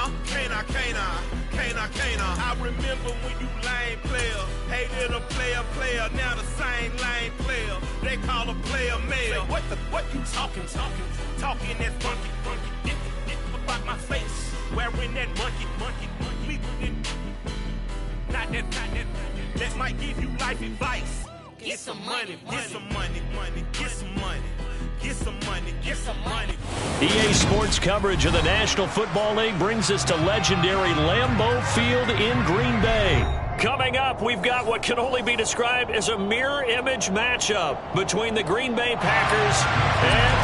now. Can't I remember when you lame player. Hated a player, now the same lame player. They call a player mayor. What you talking? Talking that funky. About my face. Wearing that monkey. Not that. That might give you life advice. Get some money. EA Sports coverage of the National Football League brings us to legendary Lambeau Field in Green Bay. Coming up, we've got what can only be described as a mirror image matchup between the Green Bay Packers and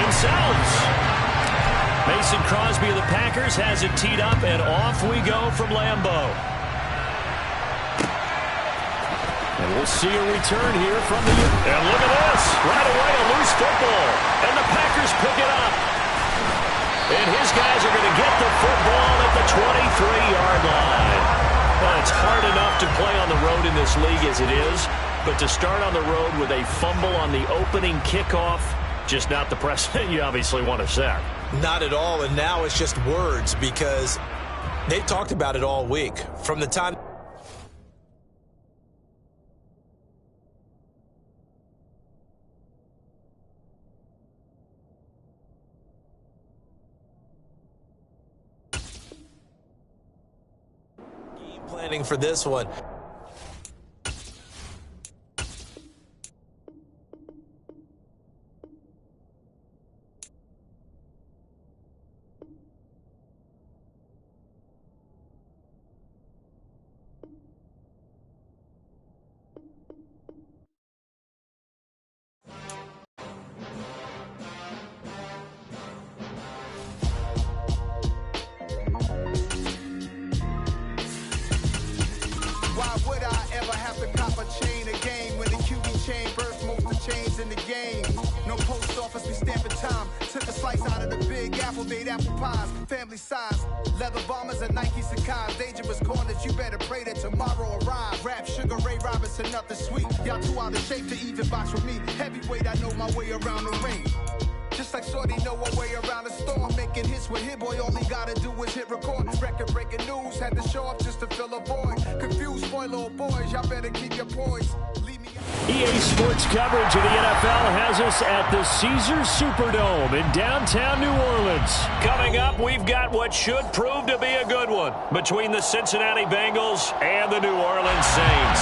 themselves. Mason Crosby of the Packers has it teed up, and off we go from Lambeau. And we'll see a return here from the... And look at this. Right away, a loose football. And the Packers pick it up. And his guys are going to get the football at the 23-yard line. Well, it's hard enough to play on the road in this league as it is. But to start on the road with a fumble on the opening kickoff, just not the precedent you obviously want to set. Not at all, and now it's just words because they talked about it all week. From the time... planning for this one. Family size, leather bombers and Nike Sacai's. Dangerous corners, you better pray that tomorrow arrives. Rap, Sugar Ray Robinson, nothing sweet. Y'all too out of shape to even box with me. Heavyweight, I know my way around the ring. Just like Shorty know her way around the storm. Making hits with Hit Boy, all he gotta do is hit record. Record-breaking news, had to show up just to fill a void. Confused, spoiled little boys, y'all better keep your poise. EA Sports coverage of the NFL has us at the Caesars Superdome in downtown New Orleans. Coming up, we've got what should prove to be a good one between the Cincinnati Bengals and the New Orleans Saints.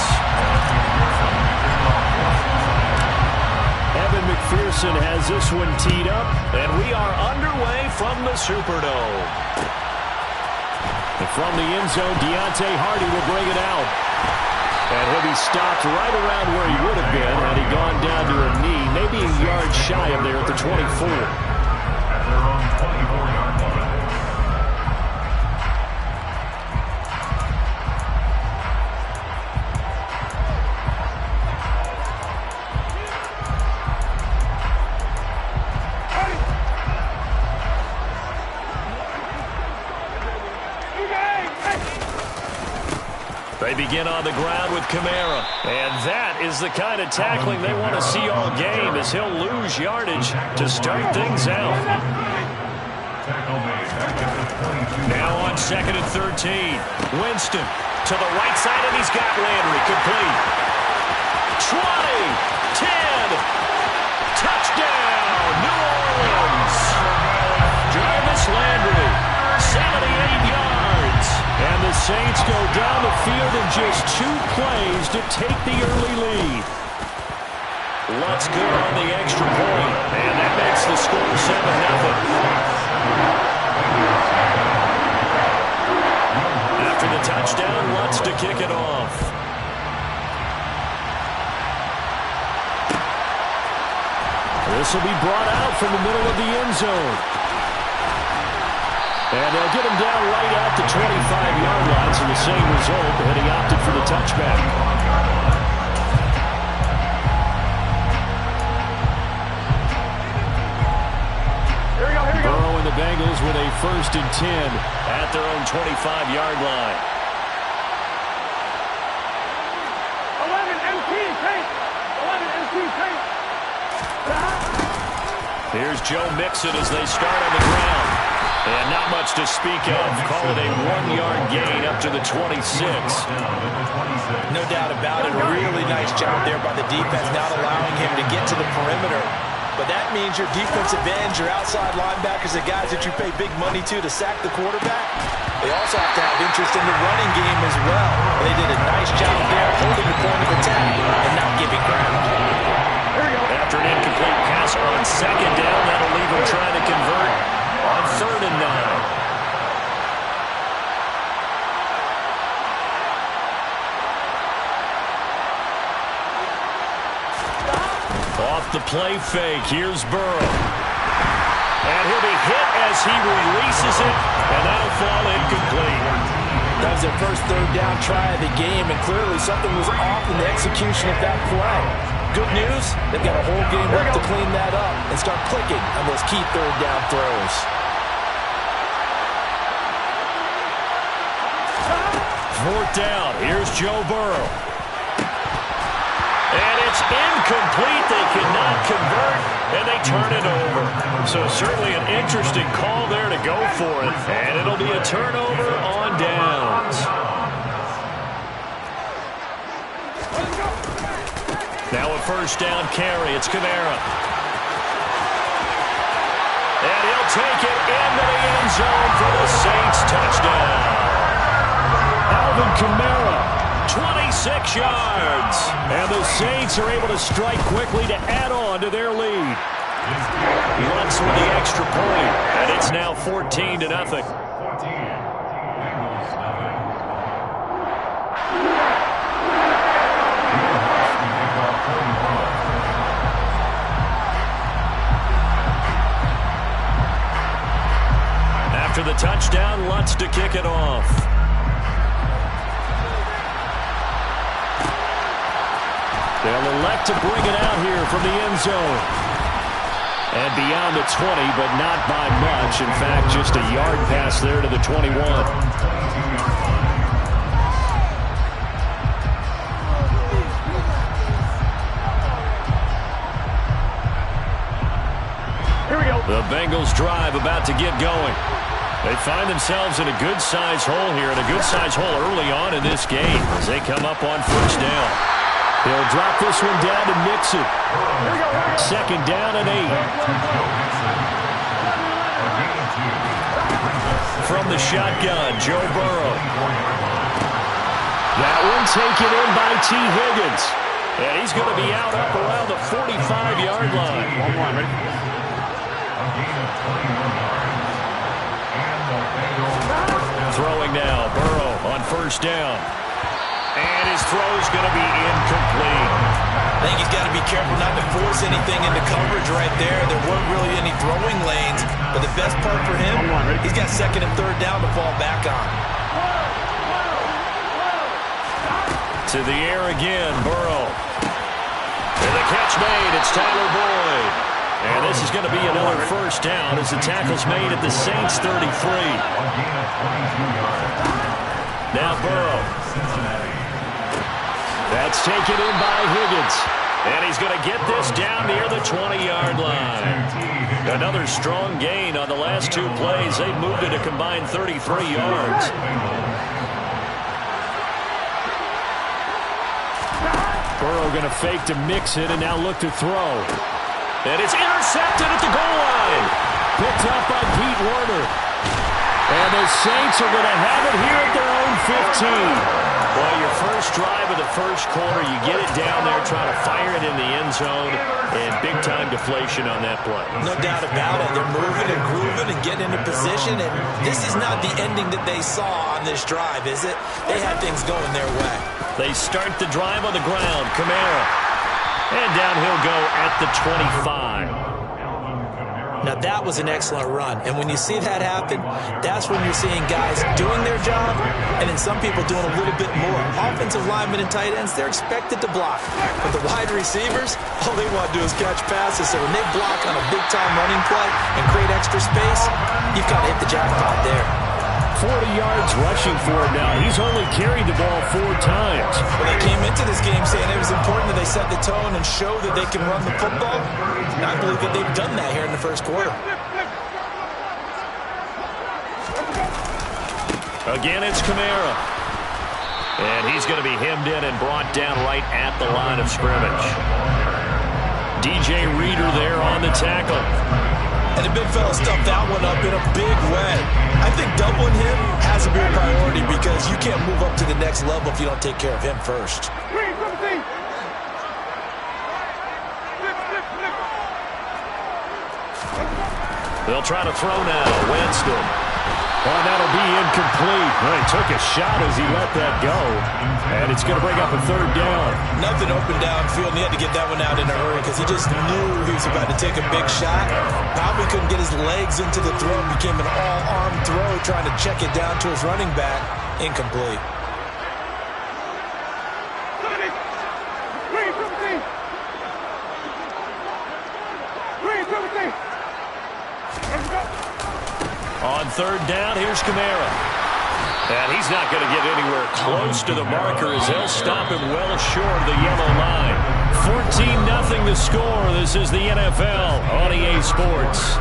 Evan McPherson has this one teed up, and we are underway from the Superdome. And from the end zone, Deontay Hardy will bring it out. And he'll be stopped right around where he would have been had he gone down to a knee, maybe a yard shy of there at the 24. At their own 24-yard line. They begin on the ground with Kamara. And that is the kind of tackling they want to see all game, as he'll lose yardage to start things out. Now on 2nd and 13. Winston to the right side, and he's got Landry complete. 20, 10, touchdown, New Orleans. Jarvis Landry, 78 yards. And the Saints go down the field in just 2 plays to take the early lead. Let's go on the extra point, and that makes the score 7-0. After the touchdown, Lutz to kick it off. This will be brought out from the middle of the end zone. And they'll get him down right at the 25-yard line, so the same result, and he opted for the touchback. Here we go. Burrow and the Bengals with a 1st and 10 at their own 25-yard line. 11 MT tape. 11 MT tape. Here's Joe Mixon as they start on the ground. And not much to speak of. Call it a 1-yard gain up to the 26. No doubt about it. A really nice job there by the defense, not allowing him to get to the perimeter. But that means your defensive ends, your outside linebackers, the guys that you pay big money to sack the quarterback, they also have to have interest in the running game as well. And they did a nice job there holding the point of attack and not giving ground. After an incomplete pass on second down, that'll leave him trying to convert on 3rd and 9. Off the play fake, here's Burrow. And he'll be hit as he releases it, and that'll fall incomplete. That was their first 3rd down try of the game, and clearly something was off in the execution of that play. Good news, they've got a whole game left to clean that up and start clicking on those key 3rd down throws. 4th down, here's Joe Burrow. And it's incomplete. They cannot convert, and they turn it over. So certainly an interesting call there to go for it. And it'll be a turnover on downs. Now a 1st down carry. It's Kamara. And he'll take it into the end zone for the Saints touchdown. Alvin Kamara. 26 yards. And the Saints are able to strike quickly to add on to their lead. Lutz with the extra point, and it's now 14-0. After the touchdown, Lutz to kick it off. They'll elect to bring it out here from the end zone. And beyond the 20, but not by much. In fact, just a yard pass there to the 21. Here we go. The Bengals drive about to get going. They find themselves in a good-sized hole here, and a good-sized hole early on in this game as they come up on 1st down. They'll drop this one down to Mixon. 2nd down and 8. From the shotgun, Joe Burrow. That one taken in by T. Higgins. And he's going to be out up around the 45-yard line. Throwing now, Burrow on 1st down. And his throw's going to be incomplete. I think he's got to be careful not to force anything into coverage right there. There weren't really any throwing lanes. But the best part for him, he's got 2nd and 3rd down to fall back on. To the air again, Burrow. And the catch made, it's Tyler Boyd. And this is going to be another 1st down as the tackle's made at the Saints 33. Now Burrow. That's taken in by Higgins. And he's going to get this down near the 20-yard line. Another strong gain on the last 2 plays. They've moved it a combined 33 yards. Burrow going to fake to mix it and now look to throw. And it's intercepted at the goal line. Picked up by Pete Werner. And the Saints are going to have it here at their own 15. Well, your first drive of the first quarter, you get it down there, trying to fire it in the end zone, and big-time deflation on that play. No doubt about it. They're moving and grooving and getting into position, and this is not the ending that they saw on this drive, is it? They had things going their way. They start the drive on the ground. Kamara. And down he'll go at the 25. Now, that was an excellent run. And when you see that happen, that's when you're seeing guys doing their job and then some people doing a little bit more. Offensive linemen and tight ends, they're expected to block. But the wide receivers, all they want to do is catch passes. So when they block on a big-time running play and create extra space, you've got to hit the jackpot there. 40 yards rushing for him now. He's only carried the ball 4 times. Well, they came into this game saying it was important that they set the tone and show that they can run the football. And I believe that they've done that here in the first quarter. Again, it's Kamara. And he's going to be hemmed in and brought down right at the line of scrimmage. DJ Reader there on the tackle. And the big fella stuffed that one up in a big way. I think doubling him has to be a priority because you can't move up to the next level if you don't take care of him first. They'll try to throw now. Winston. Oh, that'll be incomplete. Well, he took a shot as he let that go. And it's going to bring up a third down. Nothing open downfield, and he had to get that one out in a hurry because he just knew he was about to take a big shot. Probably couldn't get his legs into the throw. Became an all-arm throw, trying to check it down to his running back. Incomplete. On third down, here's Kamara. And he's not going to get anywhere close to the marker as they'll stop him well short of the yellow line. 14-0 the score. This is the NFL on EA Sports.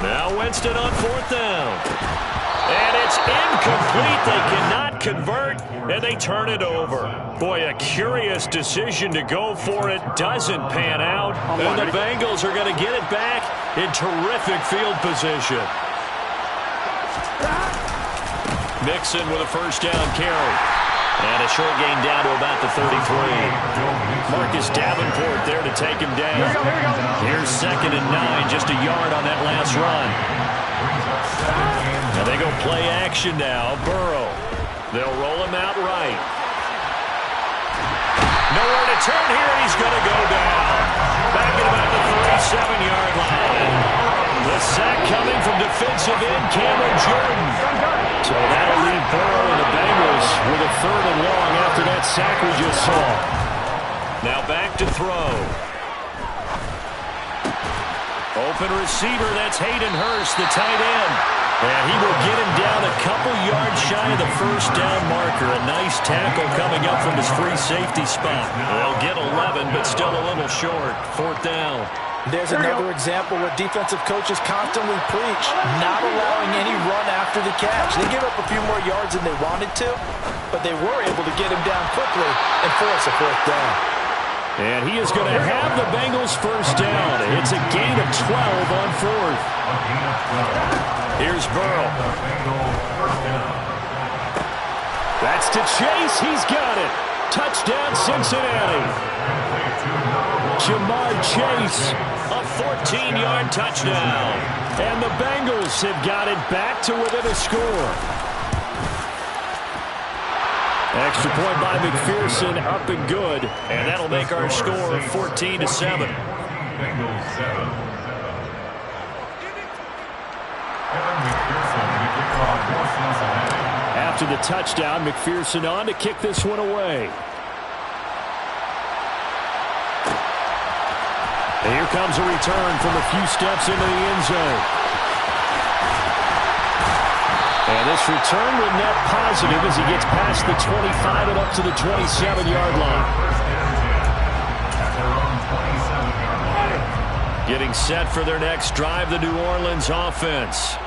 Now Winston on fourth down. And it's incomplete. They cannot convert, and they turn it over. Boy, a curious decision to go for it. Doesn't pan out. And the Bengals are going to get it back in terrific field position. Mixon with a first down carry. And a short gain down to about the 33. Marcus Davenport there to take him down. Here's 2nd and 9, just a yard on that last run. And they go play action now. Burrow. They'll roll him out right. Nowhere to turn here, and he's going to go down. Back at about the 37-yard line. The sack coming from defensive end Cameron Jordan. So that'll leave Burrow and the Bengals with a 3rd and long after that sack we just saw. Now back to throw. Open receiver, that's Hayden Hurst, the tight end. And he will get him down a couple yards shy of the first down marker. A nice tackle coming up from his free safety spot. They'll get 11, but still a little short. 4th down. There's another example where defensive coaches constantly preach, not allowing any run after the catch. They gave up a few more yards than they wanted to, but they were able to get him down quickly and force a 4th down. And he is going to have the Bengals first down. It's a gain of 12 on 4th. Here's Burrow. That's to Chase. He's got it. Touchdown, Cincinnati. Jamar Chase, a 14-yard touchdown. And the Bengals have got it back to within a score. Extra point by McPherson, up and good. And that'll make our score 14-7. Bengals 7. After the touchdown, McPherson on to kick this one away. And here comes a return from a few steps into the end zone. And this return will net positive as he gets past the 25 and up to the 27-yard line. Getting set for their next drive, the New Orleans offense.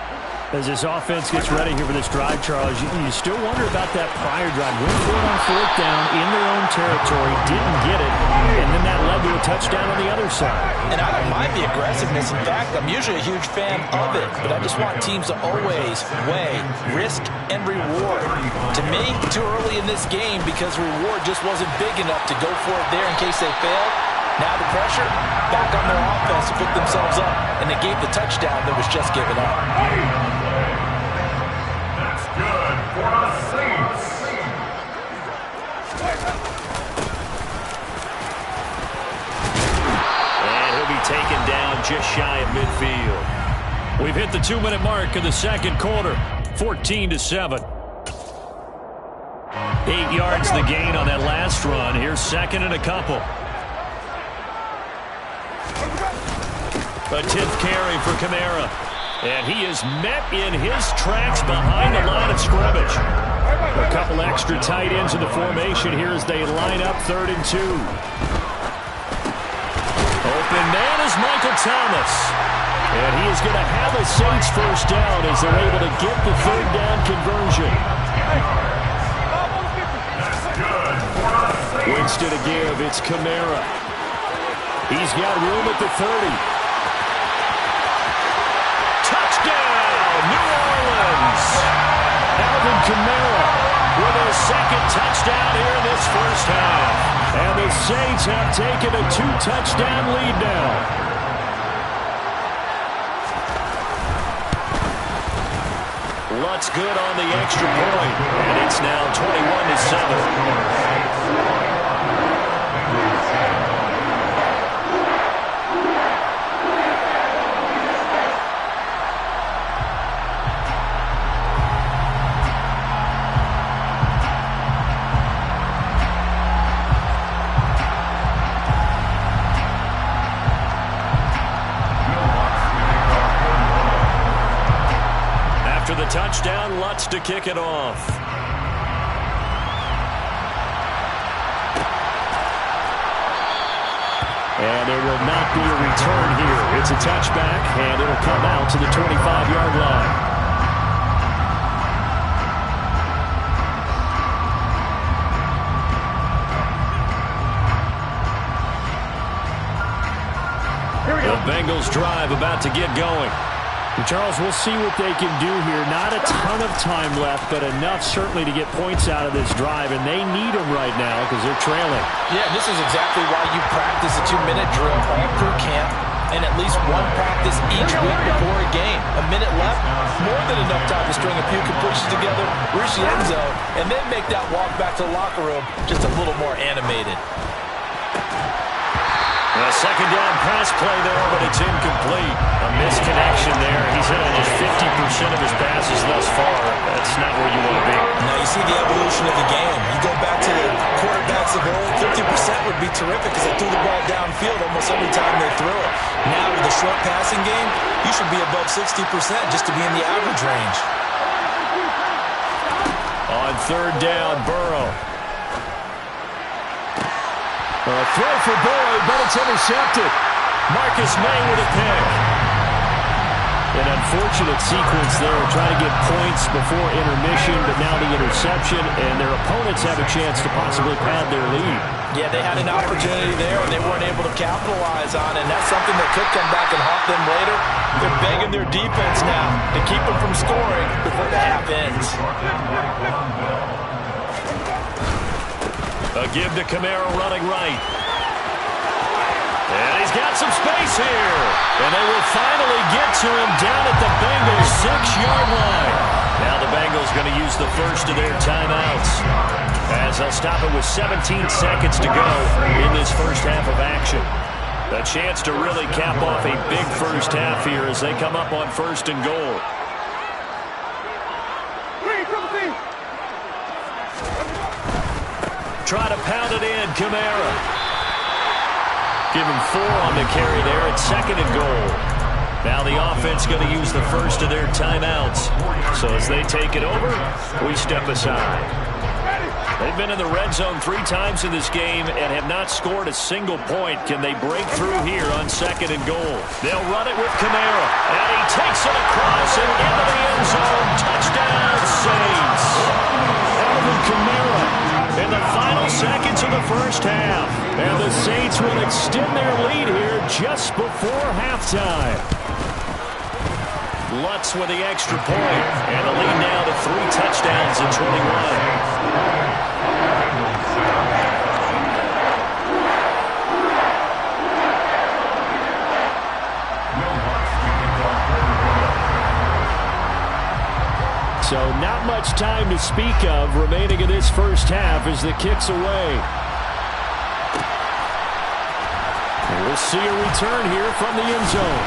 As this offense gets ready here for this drive, Charles, you still wonder about that prior drive. Went for it on 4th down in their own territory, didn't get it, and then that led to a touchdown on the other side. And I don't mind the aggressiveness. In fact, I'm usually a huge fan of it, but I just want teams to always weigh risk and reward. To me, too early in this game because reward just wasn't big enough to go for it there in case they failed. Now the pressure back on their offense to pick themselves up, and they gave the touchdown that was just given up. That's good for the Saints. And he'll be taken down just shy of midfield. We've hit the 2-minute mark of the second quarter. 14-7. 8 yards the gain on that last run. Here's 2nd and a couple. A 10th carry for Kamara. And he is met in his tracks behind the line of scrimmage. A couple extra tight ends in the formation here as they line up 3rd and 2. Open man is Michael Thomas. And he is going to have a Saints first down as they're able to get the 3rd down conversion. Winston to give. It's Kamara. He's got room at the 30. New Orleans. Alvin Kamara with a 2nd touchdown here in this first half. And the Saints have taken a 2-touchdown lead now. Lutz good on the extra point. And it's now 21-7. Touchdown, Lutz to kick it off. And there will not be a return here. It's a touchback, and it'll come out to the 25-yard line. The Bengals drive about to get going. And Charles, we'll see what they can do here. Not a ton of time left, but enough certainly to get points out of this drive, and they need them right now because they're trailing. Yeah, this is exactly why you practice a 2-minute drill all through camp and at least one practice each week before a game. A minute left, more than enough time to string a few completions together, reach the end zone, and then make that walk back to the locker room just a little more animated. A 2nd down pass play there, but it's incomplete. A misconnection there. He's hit almost 50% of his passes thus far. That's not where you want to be. Now you see the evolution of the game. You go back to the quarterbacks of old, 50% would be terrific because they threw the ball downfield almost every time they threw it. Now with the short passing game, you should be above 60% just to be in the average range. On 3rd down, Burrow. A throw for Boyd, but it's intercepted. Marcus May with a pick. An unfortunate sequence there, trying to get points before intermission, but now the interception, and their opponents have a chance to possibly pad their lead. Yeah, they had an opportunity there, and they weren't able to capitalize on it, and that's something that could come back and haunt them later. They're begging their defense now to keep them from scoring before the half ends. A give to Kamara running right. And he's got some space here. And they will finally get to him down at the Bengals 6-yard line. Now the Bengals going to use the first of their timeouts, as they'll stop it with 17 seconds to go in this first half of action. A chance to really cap off a big first half here as they come up on 1st and goal. Try to pound it in, Kamara. Give him 4 on the carry there at 2nd and goal. Now the offense going to use the first of their timeouts. So as they take it over, we step aside. They've been in the red zone 3 times in this game and have not scored a single point. Can they break through here on 2nd and goal? They'll run it with Kamara. And he takes it across and into the end zone. Touchdown, Saints. Alvin Kamara in the final seconds of the first half. And the Saints will extend their lead here just before halftime. Lutz with the extra point. And the lead now to 3 touchdowns in 21. So not much time to speak of remaining in this first half as the kick's away. And we'll see a return here from the end zone.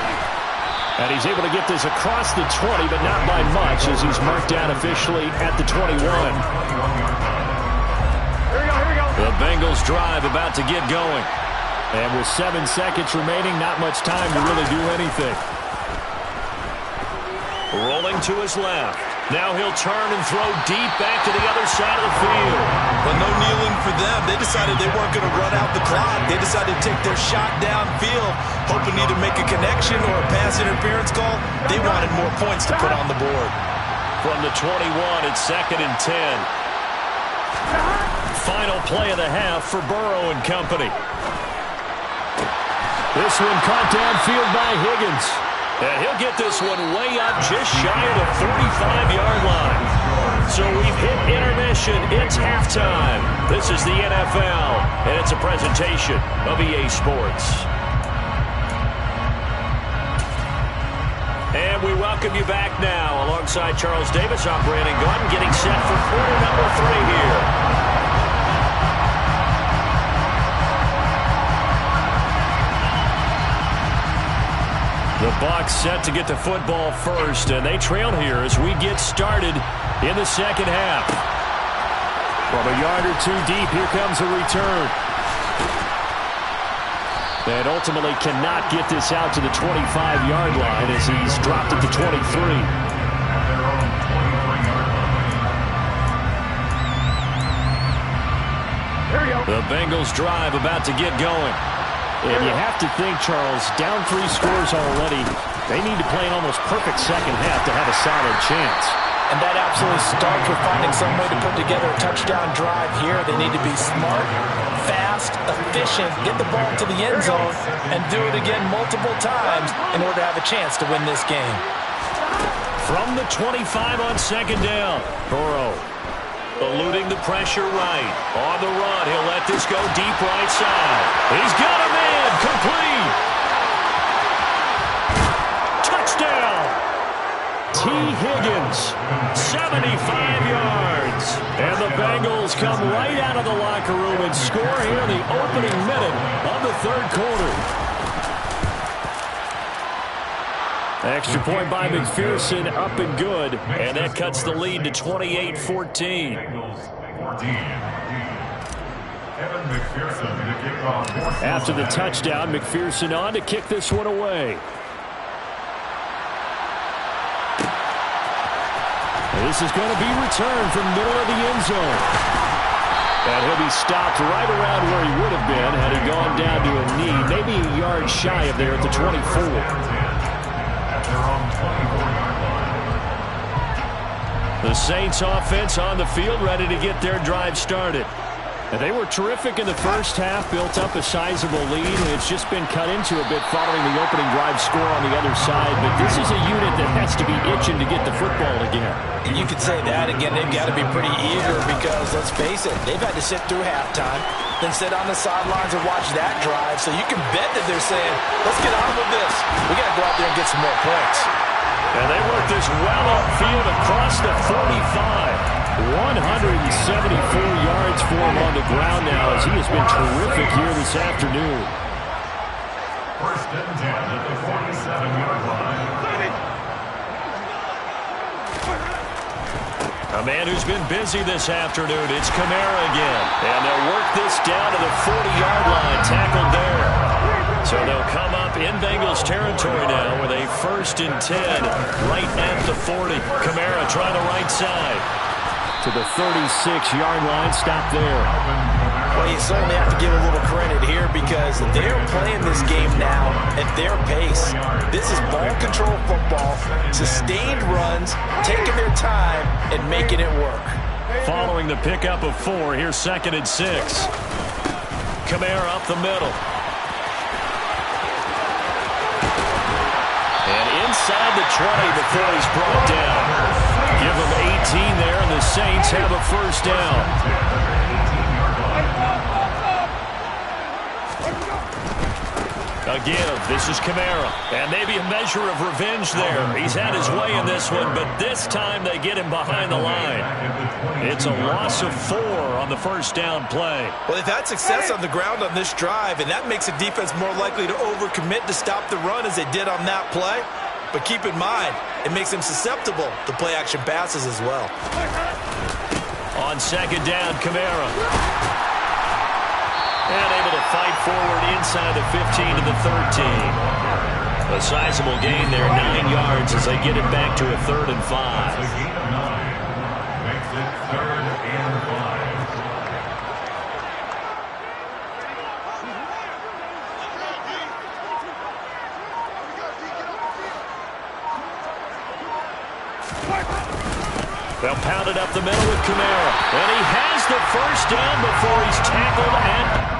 And he's able to get this across the 20, but not by much as he's marked down officially at the 21. The Bengals drive about to get going. And with 7 seconds remaining, not much time to really do anything. Rolling to his left. Now he'll turn and throw deep back to the other side of the field. But no kneeling for them. They decided they weren't going to run out the clock. They decided to take their shot downfield, hoping to either make a connection or a pass interference call. They wanted more points to put on the board. From the 21, it's 2nd and 10. Final play of the half for Burrow and company. This one caught downfield by Higgins. And he'll get this one way up just shy of the 45-yard line. So we've hit intermission. It's halftime. This is the NFL, and it's a presentation of EA Sports. And we welcome you back now. Alongside Charles Davis, I'm Brandon Gordon, getting set for quarter number 3 here. The Bucs set to get the football first, and they trail here as we get started in the second half. From a yard or 2 deep, here comes a return. And ultimately cannot get this out to the 25-yard line as he's dropped at the 23. The Bengals drive about to get going. And you have to think, Charles, down 3 scores already, they need to play an almost perfect second half to have a solid chance. And that absolutely starts with finding some way to put together a touchdown drive here. They need to be smart, fast, efficient, get the ball to the end zone, and do it again multiple times in order to have a chance to win this game. From the 25 on 2nd down, Burrow eluding the pressure right. On the run, he'll let this go deep right side. He's got him in. Complete. Touchdown. T. Higgins, 75 yards. And the Bengals come right out of the locker room and score here in the opening minute of the 3rd quarter. extra point by McPherson, up and good. And that cuts the lead to 28-14. After the touchdown, McPherson on to kick this one away. This is going to be returned from middle of the end zone. And he'll be stopped right around where he would have been had he gone down to a knee, maybe a yard shy of there at the 24. The Saints offense on the field, ready to get their drive started. And they were terrific in the first half, built up a sizable lead, and it's just been cut into a bit following the opening drive score on the other side. But this is a unit that has to be itching to get the football again. And you could say that again. They've got to be pretty eager because, let's face it, they've had to sit through halftime, then sit on the sidelines and watch that drive. So you can bet that they're saying, let's get on with this. We got to go out there and get some more points. And they work this well upfield across the 45. 174 yards for him on the ground now as he has been terrific here this afternoon. First and 10 at the 47-yard line. A man who's been busy this afternoon, it's Kamara again. And they'll work this down to the 40-yard line, tackled there. So they'll come up in Bengals territory now with a 1st and 10 right at the 40. Kamara trying the right side. To the 36-yard line, stop there. Well, you certainly have to give a little credit here because they're playing this game now at their pace. This is ball control football, sustained runs, taking their time and making it work. Following the pickup of 4, here's 2nd and 6. Kamara up the middle. And inside the 20 before he's brought down. Give him 18 there, and the Saints have a 1st down. Again, this is Kamara. And maybe a measure of revenge there. He's had his way in this one, but this time they get him behind the line. It's a loss of 4 on the 1st down play. Well, they've had success on the ground on this drive, and that makes a defense more likely to overcommit to stop the run as they did on that play. But keep in mind, it makes them susceptible to play-action passes as well. On 2nd down, Kamara. And able to fight forward inside the 15 to the 13. A sizable gain there, 9 yards as they get it back to a 3rd and 5. A gain of 9 makes it 3rd and 5. They'll pound it up the middle with Kamara. And he has the first down before he's tackled and